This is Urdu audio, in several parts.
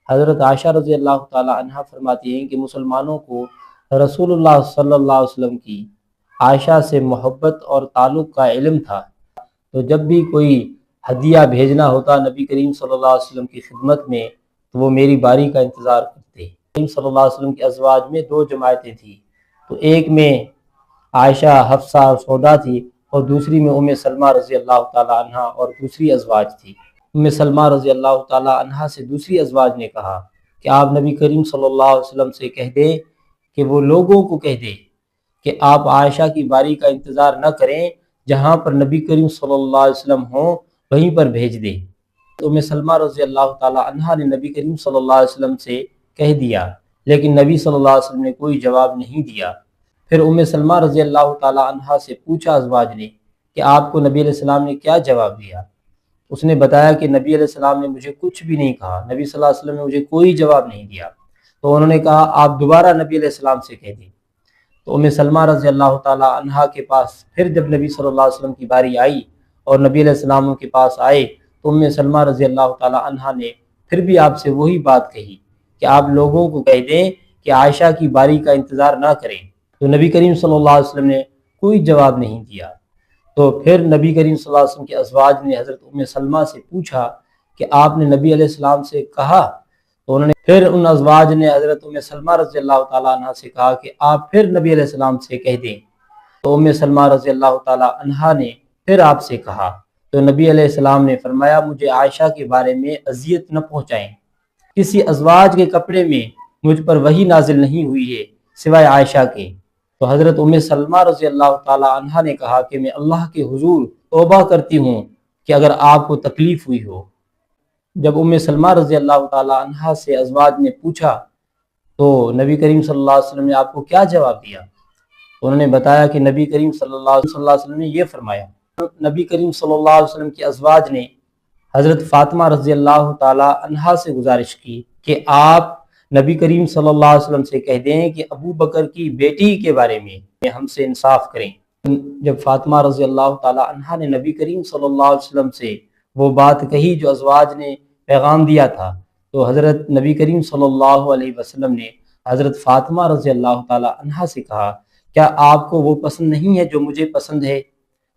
حضرت عائشہ رضی اللہ تعالی عنہ فرماتی ہیں کہ مسلمانوں کو رسول اللہ صلی اللہ علیہ وسلم کی عائشہ سے محبت اور تعلق کا علم تھا، تو جب بھی کوئی ہدیہ بھیجنا ہوتا نبی کریم صلی اللہ علیہ وسلم کی خدمت میں تو وہ میری باری کا انتظار کرتے۔ کریم صلی اللہ علیہ وسلم کے ازواج میں دو جماعتیں تھیں، تو ایک میں عائشہ، حفصہ اور سودا تھی، اور دوسری میں ام سلمہ رضی اللہ تعالی عنہ اور دوسری ازواج تھی۔ ام سلمہ رضی اللہ تعالی عنہ سے دوسری ازواج نے کہا کہ آپ نبی کریم صلی اللہ علیہ وسلم سے کہہ دیں کہ وہ لوگوں کو کہہ دیں کہ آپ عائشہ کی باری کا انتظار نہ کریں، جہاں پر نبی کریم صلی اللہ علیہ وسلم ہوں وہیں پر بھیج دیں۔ تو ام سلمہ رضی اللہ تعالی عنہ نے نبی کریم صلی اللہ علیہ وسلم سے کہہ دیا، لیکن نبی صلی اللہ علیہ وسلم نے کوئی جواب نہیں دیا۔ پھر ام سلمہ رضی اللہ تعالی عنہ سے پوچھا ازواج نے کہ آپ کو نبی علیہ السلام نے کیا جواب دیا؟ اس نے بتایا کہ نبی علیہ السلام نے مجھے کچھ بھی نہیں کہا، نبی صلی اللہ علیہ وسلم نے مجھے کوئی جواب نہیں دیا۔ تو انہوں نے کہا آپ دوبارہ نبی علیہ السلام سے کہہ دیں۔ تو ام سلمہ رضی اللہ تعالی عنہ کے پاس پھر جب نبی صلی اللہ علیہ وسلم کی باری آئی اور نبی علیہ السلام کے پاس آئے تو ام سلمہ رضی اللہ تعالی عنہ نے پھر بھی آپ سے وہی بات کہی کہ آپ لوگوں کو کہہ دیں کہ عائشہ کی باری کا انتظار نہ کریں۔ تو نبی کریم صلی اللہ علیہ وسلم نے کوئی جواب نہیں دیا۔ تو پھر نبی کریم صلی اللہ علیہ وسلم کے ازواج نے حضرت ام سلمہ سے پوچھا کہ آپ نے نبی علیہ السلام سے کہا؟ تو انہوں نے پھر ان ازواج نے حضرت ام سلمہ رضی اللہ تعالیٰ عنہ سے کہا کہ آپ پھر نبی علیہ السلام سے کہہ دیں۔ تو ام سلمہ رضی اللہ تعالیٰ عنہ نے پھر آپ سے کہا، تو نبی علیہ السلام نے فرمایا مجھے عائشہ کے بارے میں اذیت نہ پہنچائیں، کسی ازواج کے کپڑے میں مجھ پر وحی نازل نہیں ہوئی ہے سوائے عائشہ کے۔ تو حضرت ام سلمہ رضی اللہ تعالی عنہ نے کہا کہ میں اللہ کے حضور توبہ کرتی ہوں کہ اگر آپ کو تکلیف ہوئی ہو۔ جب ام سلمہ رضی اللہ تعالی عنہ سے ازواج نے پوچھا تو نبی کریم صلی اللہ علیہ وسلم نے آپ کو کیا جواب دیا؟ انہوں نے بتایا کہ نبی کریم صلی اللہ علیہ وسلم نے یہ فرمایا۔ نبی کریم صلی اللہ علیہ وسلم کے ازواج نے حضرت فاطمہ رضی اللہ تعالی عنہ سے گزارش کی کہ آپ نبی کریم صلی اللہ علیہ وسلم سے کہہ دیں کہ ابو بکر کی بیٹی کے بارے میں ہم سے انصاف کریں۔ جب فاطمہ رضی اللہ تعالی عنہ نے نبی کریم صلی اللہ علیہ وسلم سے وہ بات کہی جو ازواج نے پیغام دیا تھا، تو حضرت نبی کریم صلی اللہ علیہ وسلم نے حضرت فاطمہ رضی اللہ تعالی عنہ سے کہا کیا آپ کو وہ پسند نہیں ہے جو مجھے پسند ہے؟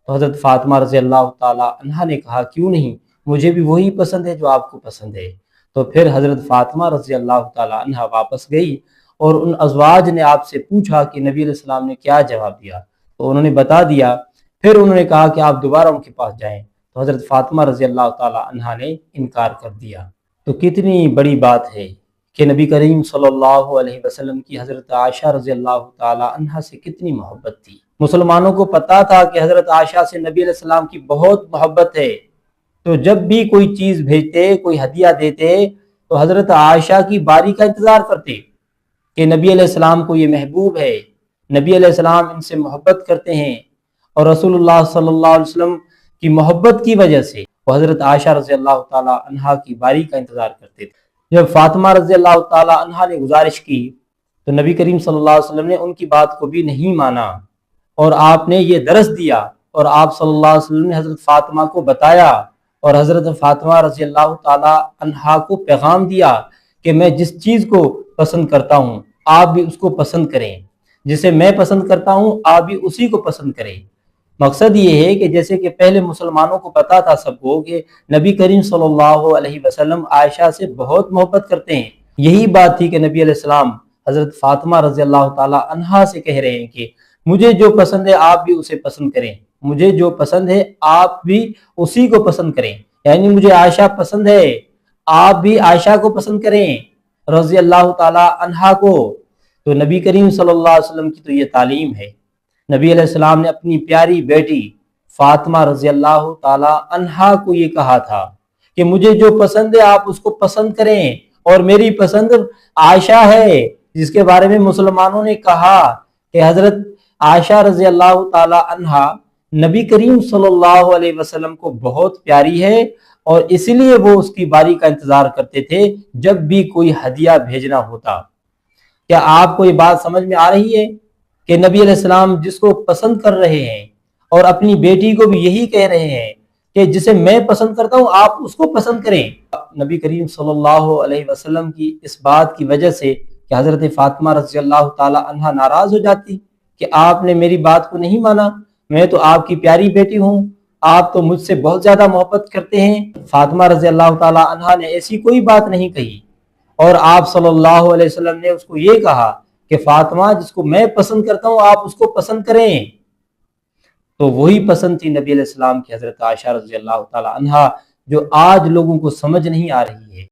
تو حضرت فاطمہ رضی اللہ تعالی عنہ نے کہا کیوں نہیں، مجھے بھی وہی پسند ہے جو آپ کو پسند ہے۔ تو پھر حضرت فاطمہ رضی اللہ تعالی عنہ واپس گئی اور ان ازواج نے آپ سے پوچھا کہ نبی علیہ السلام نے کیا جواب دیا، تو انہوں نے بتا دیا۔ پھر انہوں نے کہا کہ آپ دوبارہ ان کے پاس جائیں، تو حضرت فاطمہ رضی اللہ تعالی عنہ نے انکار کر دیا۔ تو کتنی بڑی بات ہے کہ نبی کریم صلی اللہ علیہ وسلم کی حضرت عائشہ رضی اللہ تعالی عنہ سے کتنی محبت تھی۔ مسلمانوں کو پتا تھا کہ حضرت عائشہ سے نبی علیہ السلام کی بہت محبت ہے، تو جب بھی کوئی چیز بھیجتے، کوئی ہدیہ دیتے تو حضرت عائشہ کی باری کا انتظار کرتے کہ نبی علیہ السلام کو یہ محبوب ہے، نبی علیہ السلام ان سے محبت کرتے ہیں، اور رسول اللہ صلی اللہ علیہ وسلم کی محبت کی وجہ سے وہ حضرت عائشہ رضی اللہ تعالی عنہ کی باری کا انتظار کرتے تھے۔ جب فاطمہ رضی اللہ تعالی عنہ نے گزارش کی تو نبی کریم صلی اللہ علیہ وسلم نے ان کی بات کو بھی نہیں مانا، اور آپ نے یہ درس دیا، اور آپ صلی اللہ علیہ وسلم نے حضرت فاطمہ کو بتایا، اور حضرت فاطمہ رضی اللہ تعالی عنہا کو پیغام دیا کہ میں جس چیز کو پسند کرتا ہوں آپ بھی اس کو پسند کریں، جسے میں پسند کرتا ہوں آپ بھی اسی کو پسند کریں۔ مقصد یہ ہے کہ جیسے کہ پہلے مسلمانوں کو پتا تھا سب کو کہ نبی کریم صلی اللہ علیہ وسلم عائشہ سے بہت محبت کرتے ہیں، یہی بات تھی کہ نبی علیہ السلام حضرت فاطمہ رضی اللہ تعالی عنہا سے کہہ رہے ہیں کہ مجھے جو پسند ہے آپ بھی اسے پسند کریں، مجھے جو پسند ہے آپ بھی اسی کو پسند کریں، یعنی مجھے عائشہ پسند ہے آپ بھی عائشہ کو پسند کریں رضی اللہ تعالی عنہا کو۔ تو نبی کریم صلی اللہ علیہ وسلم کی تو یہ تعلیم ہے۔ نبی علیہ السلام نے اپنی پیاری بیٹی فاطمہ رضی اللہ تعالی عنہا کو یہ کہا تھا کہ مجھے جو پسند ہے آپ اس کو پسند کریں، اور میری پسند عائشہ ہے، جس کے بارے میں مسلمانوں نے کہا کہ حضرت عائشہ رضی اللہ تعالی عنہا نبی کریم صلی اللہ علیہ وسلم کو بہت پیاری ہے، اور اس لیے وہ اس کی باری کا انتظار کرتے تھے جب بھی کوئی ہدیہ بھیجنا ہوتا۔ کیا آپ کو یہ بات سمجھ میں آ رہی ہے کہ نبی علیہ السلام جس کو پسند کر رہے ہیں اور اپنی بیٹی کو بھی یہی کہہ رہے ہیں کہ جسے میں پسند کرتا ہوں آپ اس کو پسند کریں۔ نبی کریم صلی اللہ علیہ وسلم کی اس بات کی وجہ سے کہ حضرت فاطمہ رضی اللہ تعالی عنہ ناراض ہو جاتی کہ آپ نے میری بات کو نہیں مانا، میں تو آپ کی پیاری بیٹی ہوں، آپ تو مجھ سے بہت زیادہ محبت کرتے ہیں۔ فاطمہ رضی اللہ تعالی عنہ نے ایسی کوئی بات نہیں کہی، اور آپ صلی اللہ علیہ وسلم نے اس کو یہ کہا کہ فاطمہ جس کو میں پسند کرتا ہوں آپ اس کو پسند کریں۔ تو وہی پسند تھی نبی علیہ السلام کی حضرت عائشہ رضی اللہ تعالی عنہا، جو آج لوگوں کو سمجھ نہیں آ رہی ہے۔